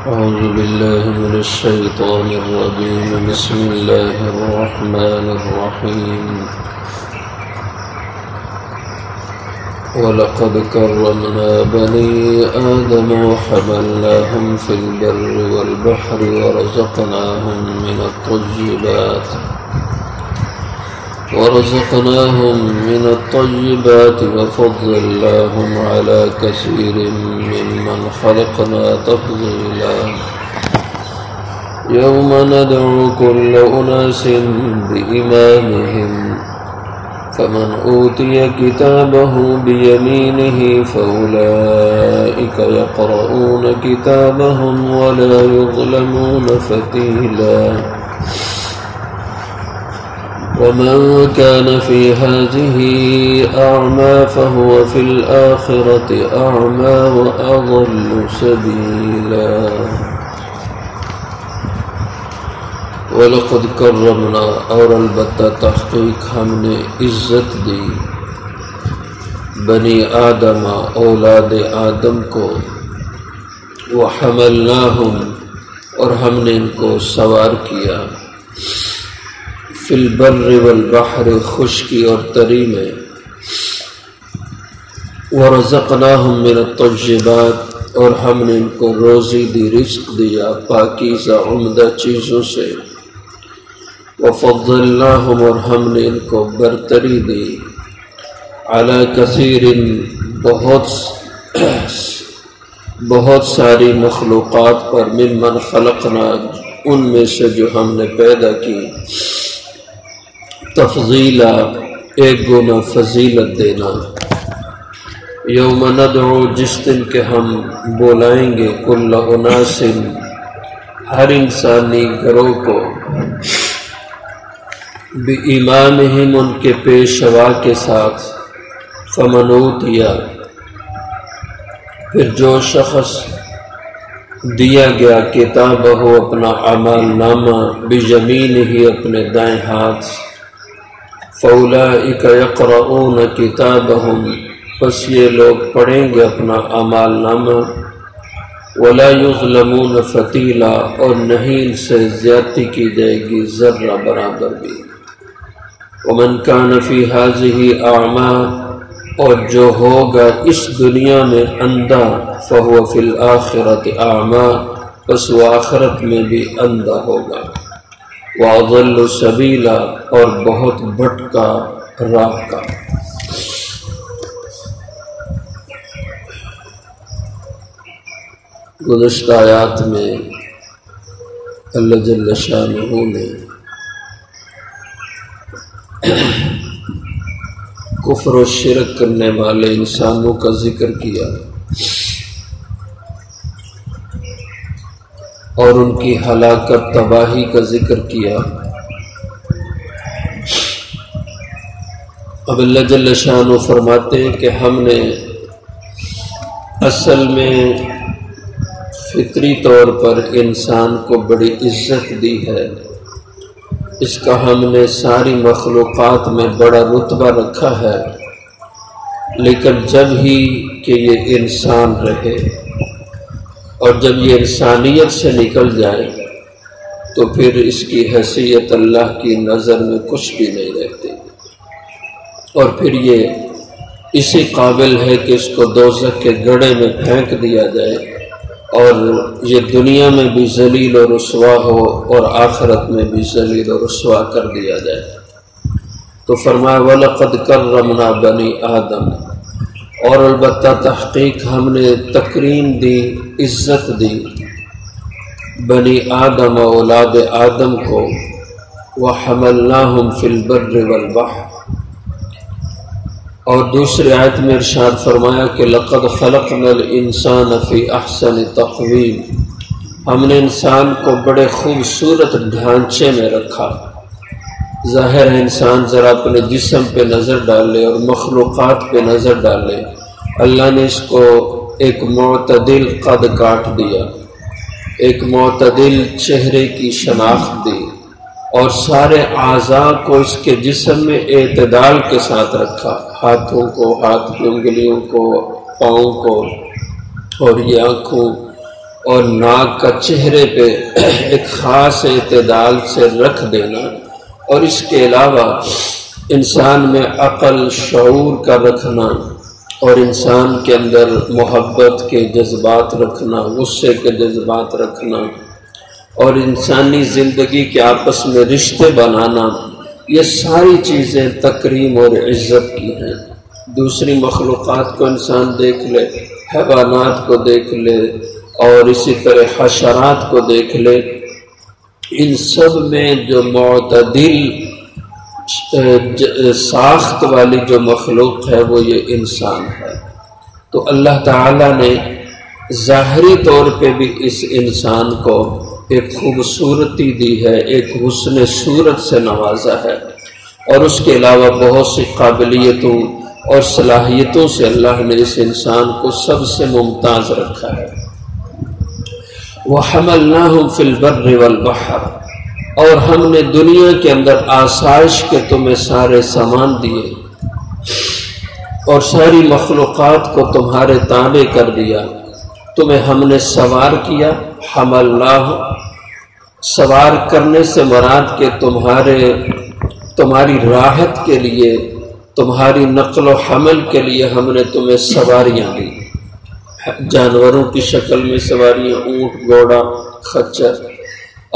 أعوذ بالله من الشيطان الرجيم. بسم الله الرحمن الرحيم. ولقد كرمنا بني آدم وحملناهم في البر والبحر ورزقناهم من الطيبات وفضلناهم على كثير ممن خلقنا تفضيلا. يوم ندعو كل أناس بإمامهم فمن أوتي كتابه بيمينه فأولئك يقرؤون كتابهم ولا يظلمون فتيلا. ومن كان في هذه أعمى فهو في الآخرة أعمى وأضل سبيلا. وَلَقَدْ كَرَّمْنَا، اور البتہ تحقیق ہم نے عزت دی، بنی آدم، اولاد آدم کو، وَحَمَلْنَاهُمْ، اور ہم نے ان کو سوار کیا، فِي الْبَرِّ وَالْبَحْرِ، خشکی اور تری میں، وَرَزَقْنَاهُمْ مِنَ الطَّيِّبَاتِ، اور ہم نے ان کو روزی دی، رزق دیا پاکیزہ عمدہ چیزوں سے، وَفَضَّلْنَاهُمْ، اور ہم نے ان کو برتری دی، عَلَى كَثِيرٍ، بہت ساری مخلوقات پر، ممن خلقنا، ان میں سے جو ہم نے پیدا کی، تفضیلا، ایک گنا فضیلت دینا. یوم ندعو، جس دن کہ ہم بلائیں گے، کل اناس، ہر انسانی گروہ کو، بِإِمَامِهِمْ، ان کے پیشوا کے ساتھ، فَمَنْ أُوتِيَ، پھر جو شخص دیا گیا کتابہ، اپنا اعمال نامہ، بِيَمِينِهِ، اپنے دائیں ہاتھ، فَأُولَئِكَ يَقْرَؤُونَ كِتَابَهُمْ، پس یہ لوگ پڑھیں گے اپنا اعمال نامہ، وَلَا يُظْلَمُونَ فَتِيلًا، اور نہیں ان سے زیادتی کی جائے گی ذرہ برابر بھی. وَمَنْ كَانَ فِي هَذِهِ أَعْمَى، اور جو ہوگا اس دنیا میں اندھا، فَهُوَ فِي الْآخِرَةِ أَعْمَى، پس وہ آخرت میں بھی اندھا ہوگا، وَأَضَلُّ سَبِيلًا، اور بہت بھٹکا راہ کا. گزشتہ آیات میں اللہ جل شانہ نے کفر و شرک کرنے والے انسانوں کا ذکر کیا اور ان کی ہلاکت تباہی کا ذکر کیا. اب اللہ جل شانہ فرماتے ہیں کہ ہم نے اصل میں فطری طور پر انسان کو بڑی عزت دی ہے، اس کا ہم نے ساری مخلوقات میں بڑا رتبہ رکھا ہے، لیکن جب ہی کہ یہ انسان رہے اور جب یہ انسانیت سے نکل جائے تو پھر اس کی حیثیت اللہ کی نظر میں کچھ بھی نہیں رہتی، اور پھر یہ اسی قابل ہے کہ اس کو دوزخ کے گڑھے میں پھینک دیا جائے اور یہ دنیا میں بھی ذلیل و رسوا ہو اور آخرت میں بھی ذلیل و رسوا کر دیا جائے. تو فرمایا وَلَقَدْ كَرَّمْنَا بَنِي آدم، اور البتہ تحقیق ہم نے تکریم دی، عزت دی، بنی آدم، اولاد آدم کو، وَحَمَلْنَاهُمْ فِي الْبَرِّ وَالْبَحْرِ، اور دوسری آیت میں ارشاد فرمایا کہ لَقَدْ خَلَقْنَا الْإِنسَانَ فِي أَحْسَنِ تَقْوِيمٍ، ہم نے انسان کو بڑے خوبصورت ڈھانچے میں رکھا. ظاہر ہے انسان ذرا اپنے جسم پہ نظر ڈالے اور مخلوقات پہ نظر ڈالے، اللہ نے اس کو ایک معتدل قد کاٹ دیا، ایک معتدل چہرے کی شناخت دی، اور سارے اعضاء کو اس کے جسم میں اعتدال کے ساتھ رکھا، ہاتھوں کو، ہاتھ کی انگلیوں کو، پاؤں کو، اور یہ آنکھوں اور ناک کا چہرے پہ ایک خاص اعتدال سے رکھ دینا، اور اس کے علاوہ انسان میں عقل شعور کا رکھنا، اور انسان کے اندر محبت کے جذبات رکھنا، غصے کے جذبات رکھنا، اور انسانی زندگی کے آپس میں رشتے بنانا، یہ ساری چیزیں تکریم اور عزت کی ہیں۔ دوسری مخلوقات کو انسان دیکھ لے، حیوانات کو دیکھ لے، اور اسی طرح حشرات کو دیکھ لے، ان سب میں جو معتدل ساخت والی جو مخلوق ہے وہ یہ انسان ہے۔ تو اللہ تعالیٰ نے ظاہری طور پہ بھی اس انسان کو ایک خوبصورتی دی ہے، ایک حسن صورت سے نوازا ہے، اور اس کے علاوہ بہت سی قابلیتوں اور صلاحیتوں سے اللہ نے اس انسان کو سب سے ممتاز رکھا ہے۔ وَحَمَلْنَاهُمْ فِي الْبَرِّ وَالْبَحْرِ، اور ہم نے دنیا کے اندر آسائش کے تمہیں سارے سامان دیے، اور ساری مخلوقات کو تمہارے تابع کر دیا، تمہیں ہم نے سوار کیا۔ حملناہ، سوار کرنے سے مراد کہ تمہاری راحت کے لیے، تمہاری نقل و حمل کے لیے ہم نے تمہیں سواریاں دی، جانوروں کی شکل میں سواریاں، اونٹ، گھوڑا، خچر،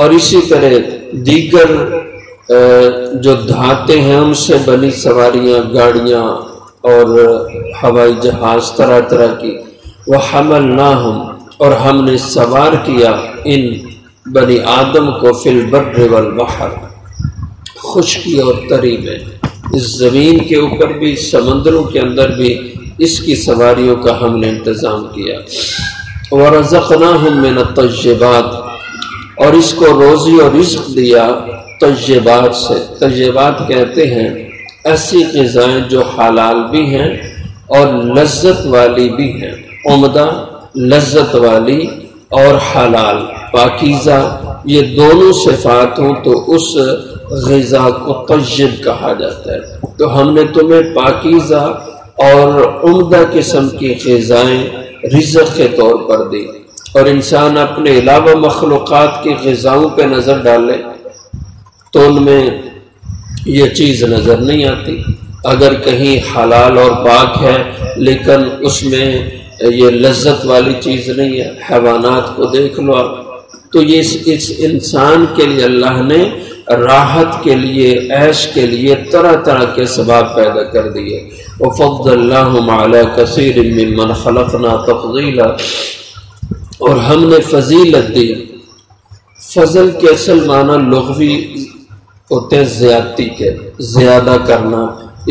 اور اسی طرح دیگر جو دھاتے ہیں ان سے بنی سواریاں، گاڑیاں اور ہوائی جہاز طرح طرح کی۔ وَحَمَلْنَاهُمْ، اور ہم نے سوار کیا ان بنی آدم کو فی البر والبحر، خشکی اور تری میں، اس زمین کے اوپر بھی، سمندروں کے اندر بھی اس کی سواریوں کا ہم نے انتظام کیا۔ وَرَزَقْنَاهُمْ مِنَ الطَّيِّبَاتِ، اور اس کو روزی اور رزق دیا طیبات سے۔ طیبات کہتے ہیں ایسی غذائیں جو حلال بھی ہیں اور لذت والی بھی ہیں، عمدہ، لذت والی اور حلال، پاکیزہ، یہ دونوں صفات ہوں تو اس غذا کو طیب کہا جاتا ہے۔ تو ہم نے تمہیں پاکیزہ اور عمدہ قسم کی غذائیں رزق کے طور پر دی، اور انسان اپنے علاوہ مخلوقات کی غذاؤں پہ نظر ڈالے تو ان میں یہ چیز نظر نہیں آتی۔ اگر کہیں حلال اور پاک ہے لیکن اس میں یہ لذت والی چیز نہیں ہے، حیوانات کو دیکھ لو آپ، تو یہ اس انسان کے لیے اللہ نے راحت کے لیے، عیش کے لیے طرح طرح کے اسباب پیدا کر دیے۔ وَفَضَّلْنَاهُمْ عَلَى كَثِيرٍ مِّمَّنْ خَلَقْنَا تَفْضِيلًا، اور ہم نے فضیلت دی۔ فضل کے اصل معنی لغوی ہوتے ہیں زیادتی کے، زیادہ کرنا،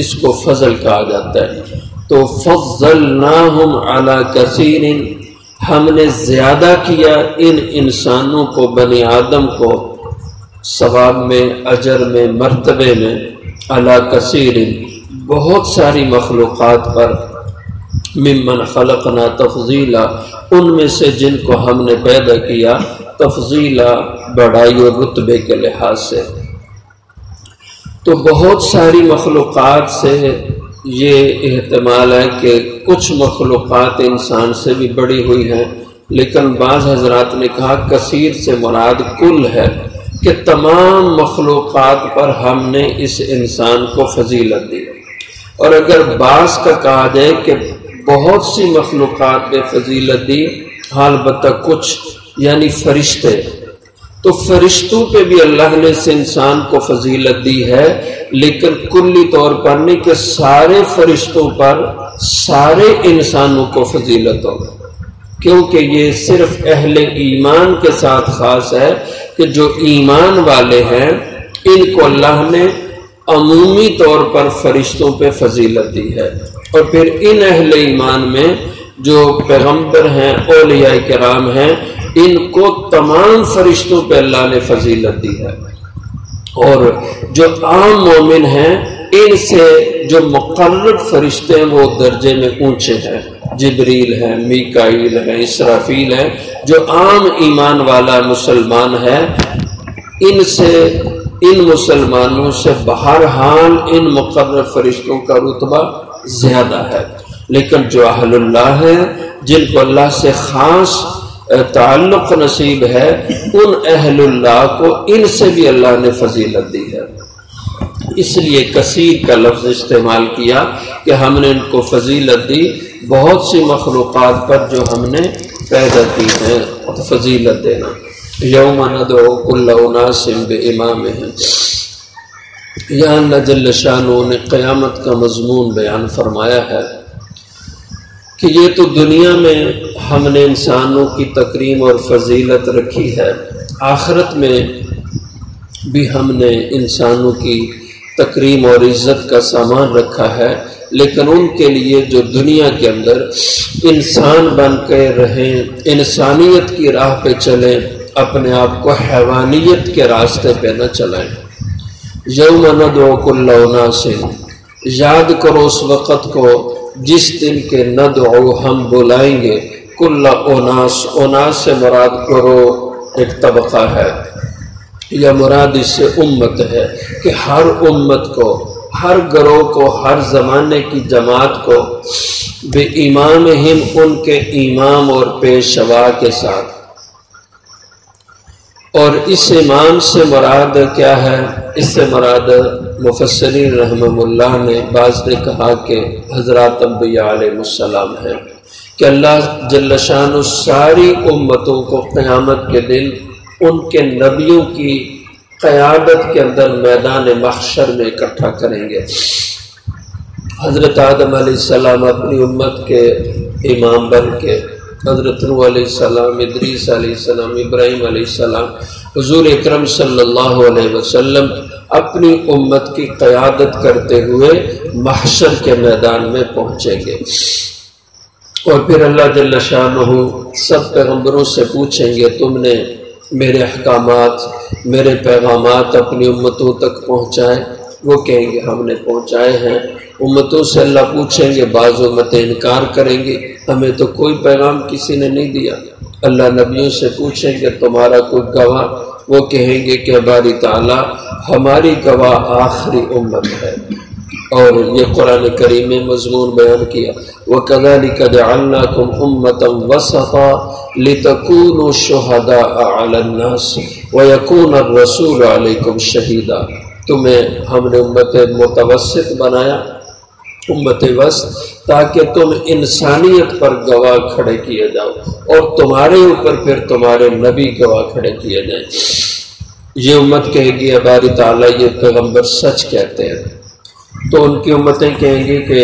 اس کو فضل کہا جاتا ہے۔ تو فضلناہم علی کثیر، ہم نے زیادہ کیا ان انسانوں کو، بنی آدم کو، ثواب میں، اجر میں، مرتبے میں، علی کثیر، بہت ساری مخلوقات پر، ممن خلقنا تفضیلا، ان میں سے جن کو ہم نے پیدا کیا تفضیلا، بڑائی اور رتبے کے لحاظ سے۔ تو بہت ساری مخلوقات سے یہ احتمال ہے کہ کچھ مخلوقات انسان سے بھی بڑی ہوئی ہیں، لیکن بعض حضرات نے کہا کثیر سے مراد کل ہے، کہ تمام مخلوقات پر ہم نے اس انسان کو فضیلت دی۔ اور اگر بعض کا کہا جائے کہ بہت سی مخلوقات پہ فضیلت دی، البتہ کچھ یعنی فرشتے، تو فرشتوں پہ بھی اللہ نے اس انسان کو فضیلت دی ہے، لیکن کلی طور پر نہیں کہ سارے فرشتوں پر، سارے انسانوں کو فضیلت ہو، کیونکہ یہ صرف اہل ایمان کے ساتھ خاص ہے کہ جو ایمان والے ہیں ان کو اللہ نے عمومی طور پر فرشتوں پہ فضیلت دی ہے، اور پھر ان اہل ایمان میں جو پیغمبر ہیں، اولیاء کرام ہیں، ان کو تمام فرشتوں پہ اللہ نے فضیلت دی ہے، اور جو عام مومن ہیں ان سے جو مقرب فرشتے ہیں وہ درجے میں اونچے ہیں، جبریل ہیں، میکائیل ہیں، اسرافیل ہیں۔ جو عام ایمان والا مسلمان ہے ان مسلمانوں سے بہرحال ان مقرب فرشتوں کا رتبہ زیادہ ہے، لیکن جو اہل اللہ ہیں، جن کو اللہ سے خاص تعلق نصیب ہے ان اہل اللہ کو ان سے بھی اللہ نے فضیلت دی ہے۔ اس لیے کثیر کا لفظ استعمال کیا کہ ہم نے ان کو فضیلت دی، بہت سی مخلوقات پر جو ہم نے پیدا کی ہیں فضیلت دینا۔ یوم ندعو کل اناس بامامہم، یہاں اللہ جل شانہ نے قیامت کا مضمون بیان فرمایا ہے کہ یہ تو دنیا میں ہم نے انسانوں کی تکریم اور فضیلت رکھی ہے، آخرت میں بھی ہم نے انسانوں کی تکریم اور عزت کا سامان رکھا ہے، لیکن ان کے لیے جو دنیا کے اندر انسان بن کے رہیں، انسانیت کی راہ پہ چلیں، اپنے آپ کو حیوانیت کے راستے پہ نہ چلائیں۔ یوم ندعو کل اناس، یاد کرو اس وقت کو جس دن کے ندعو ہم بلائیں گے کل اناس، اناس سے مراد کرو ایک طبقہ ہے یا مراد اس سے امت ہے کہ ہر امت کو، ہر گروہ کو، ہر زمانے کی جماعت کو بے امامہم، ان کے امام اور پیشوا کے ساتھ۔ اور اس امام سے مراد کیا ہے؟ اس سے مراد مفسرین رحمہ اللہ نے بعض نے کہا کہ حضرات انبیاء علیہ السلام ہیں کہ اللہ جل شانہ ساری امتوں کو قیامت کے دن ان کے نبیوں کی قیادت کے اندر میدان محشر میں اکٹھا کریں گے۔ حضرت آدم علیہ السلام اپنی امت کے امام بن کے، حضرت نوح علیہ السلام، ادریس علیہ السلام، ابراہیم علیہ السلام، حضور اکرم صلی اللہ علیہ وسلم اپنی امت کی قیادت کرتے ہوئے محشر کے میدان میں پہنچیں گے، اور پھر اللہ جل شانہ سب پیغمبروں سے پوچھیں گے تم نے میرے احکامات، میرے پیغامات اپنی امتوں تک پہنچائے؟ وہ کہیں گے ہم نے پہنچائے ہیں۔ امتوں سے اللہ پوچھیں گے، بعض امتیں انکار کریں گی، ہمیں تو کوئی پیغام کسی نے نہیں دیا۔ اللہ نبیوں سے پوچھیں گے تمہارا کوئی گواہ؟ وہ کہیں گے کہ باری تعالیٰ ہماری گواہ آخری امت ہے۔ اور یہ قرآن کریم میں مضمون بیان کیا، وَكَذَلِكَ جَعَلْنَاكُمْ أُمَّةً وَسَطًا لِتَكُونُوا شُهَدَاءَ عَلَى النَّاسِ وَيَكُونَ الرَّسُولُ عَلَيْكُمْ شَهِيدًا، تمہیں ہم نے امت متوسط بنایا، امت وسط، تاکہ تم انسانیت پر گواہ کھڑے کیے جاؤ اور تمہارے اوپر پھر تمہارے نبی گواہ کھڑے کیے جائیں۔ یہ امت کہے گی باری تعالیٰ یہ پیغمبر سچ کہتے ہیں، تو ان کی امتیں کہیں گی کہ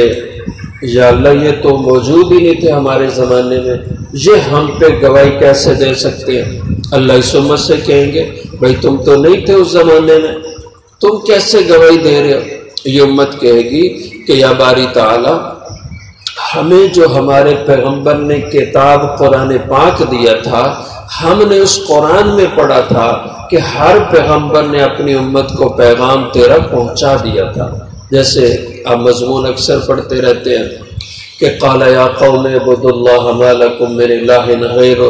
یا اللہ یہ تو موجود ہی نہیں تھے ہمارے زمانے میں، یہ ہم پہ گواہی کیسے دے سکتے ہیں؟ اللہ اس امت سے کہیں گے بھائی تم تو نہیں تھے اس زمانے میں، تم کیسے گواہی دے رہے ہو؟ یہ امت کہے گی کہ یا باری تعالیٰ ہمیں جو ہمارے پیغمبر نے کتاب قرآن پاک دیا تھا، ہم نے اس قرآن میں پڑھا تھا کہ ہر پیغمبر نے اپنی امت کو پیغام تیرا پہنچا دیا تھا۔ جیسے آپ مضمون اکثر پڑھتے رہتے ہیں کہ قال یا قوم اعبدوا اللہ ما لکم من الہ غیرہ،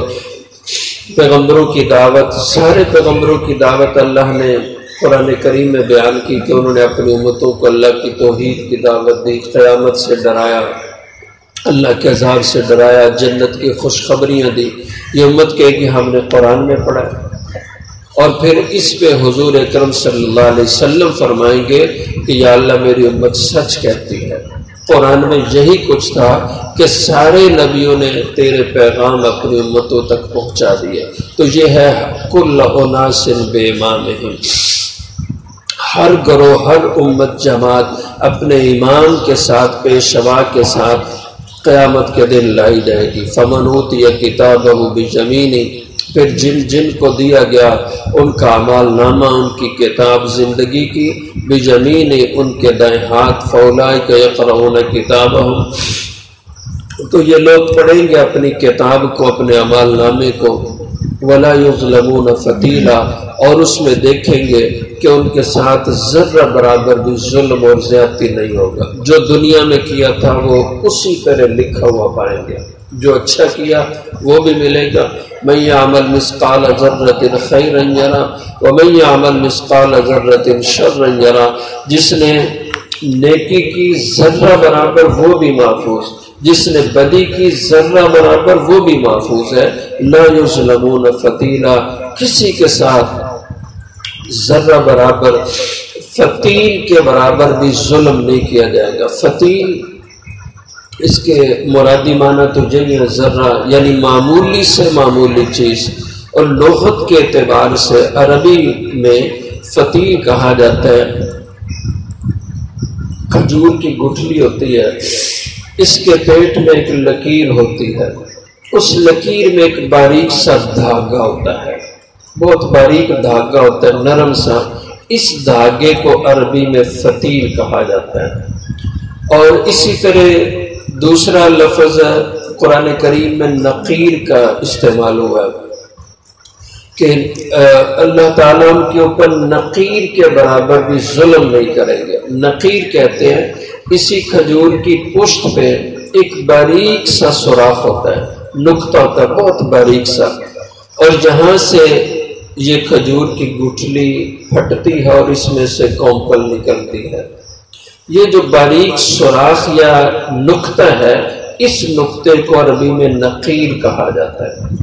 پیغمبروں کی دعوت، سارے پیغمبروں کی دعوت اللہ نے قرآن کریم میں بیان کی کہ انہوں نے اپنی امتوں کو اللہ کی توحید کی دعوت دی، قیامت سے ڈرایا، اللہ کے عذاب سے ڈرایا، جنت کی خوشخبریاں دی۔ یہ امت کہے کہ ہم نے قرآن میں پڑھا، اور پھر اس پہ حضور اکرم صلی اللہ علیہ وسلم فرمائیں گے کہ یا اللہ میری امت سچ کہتی ہے، قرآن میں یہی کچھ تھا کہ سارے نبیوں نے تیرے پیغام اپنی امتوں تک پہنچا دیے۔ تو یہ ہے کل اناس بامامہم، ہر گروہ، ہر امت جماعت اپنے امام کے ساتھ، پیشوا کے ساتھ قیامت کے دن لائی جائے گی۔ فمن اوتی کتابہ بیمینہ، پھر جن جن کو دیا گیا ان کا اعمال نامہ، ان کی کتاب زندگی کی، بیمینہ ان کے دائیں ہاتھ، فاولئک یقرؤون کتابہم، تو یہ لوگ پڑھیں گے اپنی کتاب کو، اپنے اعمال نامے کو، ولا یظلمون فتیلا، اور اس میں دیکھیں گے کہ ان کے ساتھ ذرہ برابر بھی ظلم اور زیادتی نہیں ہوگا۔ جو دنیا میں کیا تھا وہ اسی طرح لکھا ہوا پائیں گے، جو اچھا کیا وہ بھی ملے گا۔ من یعمل مثقال ذرۃ خیرا یرہ ومن یعمل مثقال ذرۃ شرا یرہ، جس نے نیکی کی ذرہ برابر وہ بھی محفوظ، جس نے بدی کی ذرہ برابر وہ بھی محفوظ ہے، لا یظلمون فتیلا، کسی کے ساتھ ذرہ برابر، فتیل کے برابر بھی ظلم نہیں کیا جائے گا۔ فتیل اس کے مرادی معنی تو یہی ہے ذرہ، یعنی معمولی سے معمولی چیز، اور لغت کے اعتبار سے عربی میں فتیل کہا جاتا ہے کھجور کی گٹھلی ہوتی ہے، اس کے پیٹ میں ایک لکیر ہوتی ہے، اس لکیر میں ایک باریک سا دھاگا ہوتا ہے، بہت باریک دھاگا ہوتا ہے، نرم سا، اس دھاگے کو عربی میں فتیل کہا جاتا ہے۔ اور اسی طرح دوسرا لفظ قرآن کریم میں نقیر کا استعمال ہوا ہے کہ اللہ تعالیٰ ان کے اوپر نقیر کے برابر بھی ظلم نہیں کریں گے۔ نقیر کہتے ہیں اسی کھجور کی پشت پہ ایک باریک سا سوراخ ہوتا ہے، نقطہ ہوتا ہے بہت باریک سا، اور جہاں سے یہ کھجور کی گٹھلی پھٹتی ہے اور اس میں سے کونپل نکلتی ہے، یہ جو باریک سوراخ یا نقطہ ہے، اس نقطے کو عربی میں نقیر کہا جاتا ہے۔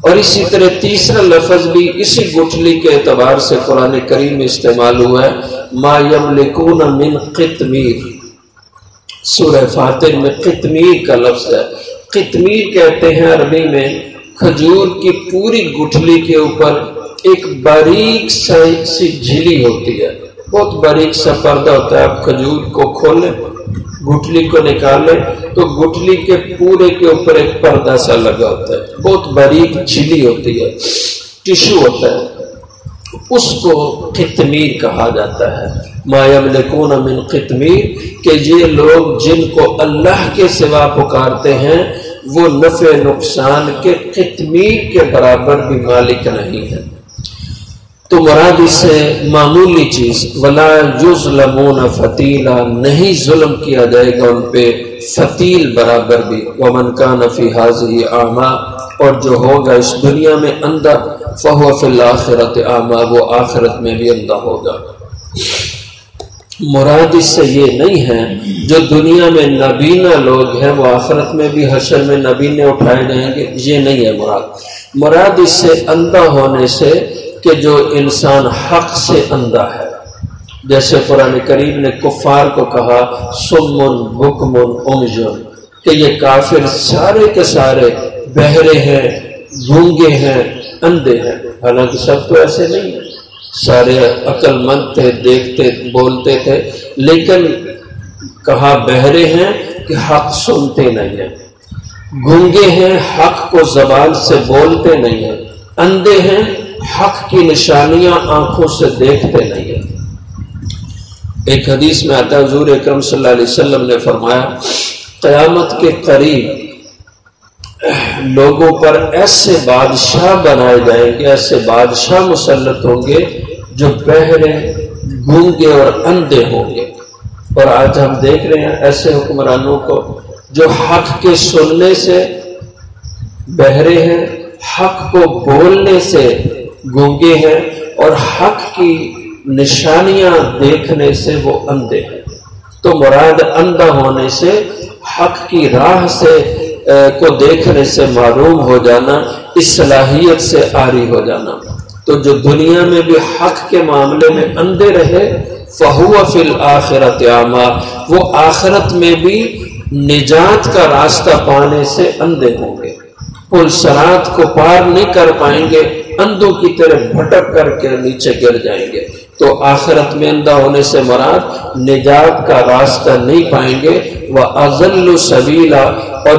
اور اسی طرح تیسرا لفظ بھی اسی گٹھلی کے اعتبار سے قرآن کریم میں استعمال ہوا ہے، ما یملکون من قطمیر، سورہ فاتر میں قطمیر کا لفظ ہے۔ قطمیر کہتے ہیں عربی میں کھجور کی پوری گٹھلی کے اوپر ایک باریک سی جھلی ہوتی ہے، بہت باریک سا پردہ ہوتا ہے، آپ کھجور کو کھولیں، گٹھلی کو نکالیں تو گٹھلی کے پورے کے اوپر ایک پردہ سا لگا ہوتا ہے، بہت باریک جھلی ہوتی ہے، ٹشو ہوتا ہے، اس کو قطمیر کہا جاتا ہے۔ ما یملکون من قطمیر، کہ یہ لوگ جن کو اللہ کے سوا پکارتے ہیں وہ نفع نقصان کے قطمیر کے برابر بھی مالک نہیں ہے۔ تو مراد اس سے معمولی چیز، ولا یظلمون فتیلا، نہیں ظلم کیا جائے گا ان پہ فتیل برابر بھی۔ ومن کان فی ہذہ اعمی، اور جو ہوگا اس دنیا میں اندھا، فہو فی الآخرۃ اعمی، وہ آخرت میں بھی اندھا ہوگا۔ مراد اس سے یہ نہیں ہے جو دنیا میں نابینا لوگ ہیں وہ آخرت میں بھی حشر میں نابینے اٹھائے جائیں گے، یہ نہیں ہے مراد۔ مراد اس سے اندھا ہونے سے کہ جو انسان حق سے اندھا ہے، جیسے قرآن کریم نے کفار کو کہا سمن بکمن عمجن، کہ یہ کافر سارے کے سارے بہرے ہیں، گونگے ہیں، اندھے ہیں، حالانکہ سب تو ایسے نہیں ہیں، سارے عقل مند تھے، دیکھتے بولتے تھے، لیکن کہا بہرے ہیں کہ حق سنتے نہیں ہیں، گونگے ہیں، حق کو زبان سے بولتے نہیں ہیں، اندھے ہیں، حق کی نشانیاں آنکھوں سے دیکھتے نہیں ہیں۔ ایک حدیث میں آتا ہے حضور اکرم صلی اللہ علیہ وسلم نے فرمایا قیامت کے قریب لوگوں پر ایسے بادشاہ بنائے جائیں گے، ایسے بادشاہ مسلط ہوں گے جو بہرے، گونگے اور اندھے ہوں گے۔ اور آج ہم دیکھ رہے ہیں ایسے حکمرانوں کو جو حق کے سننے سے بہرے ہیں، حق کو بولنے سے گونگے ہیں، اور حق کی نشانیاں دیکھنے سے وہ اندھے ہیں۔ تو مراد اندھا ہونے سے حق کی راہ سے کو دیکھنے سے معروم ہو جانا، اس صلاحیت سے عاری ہو جانا۔ تو جو دنیا میں بھی حق کے معاملے میں اندھے رہے، فَهُوَ فِي الْآخِرَةِ أَعْمَى، وہ آخرت میں بھی نجات کا راستہ پانے سے اندھے ہوں گے، پل صراط کو پار نہیں کر پائیں گے، اندھوں کی طرح بھٹک کر کے نیچے گر جائیں گے۔ تو آخرت میں اندھا ہونے سے مراد نجات کا راستہ نہیں پائیں گے، وَأَضَلُّ سَبِيلًا، اور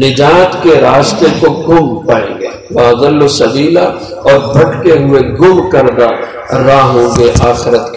نجات کے راستے کو گم پائیں گے، وَأَضَلُّ سَبِيلًا، اور بھٹکے ہوئے گم کردہ راہ ہوں گے آخرت کے۔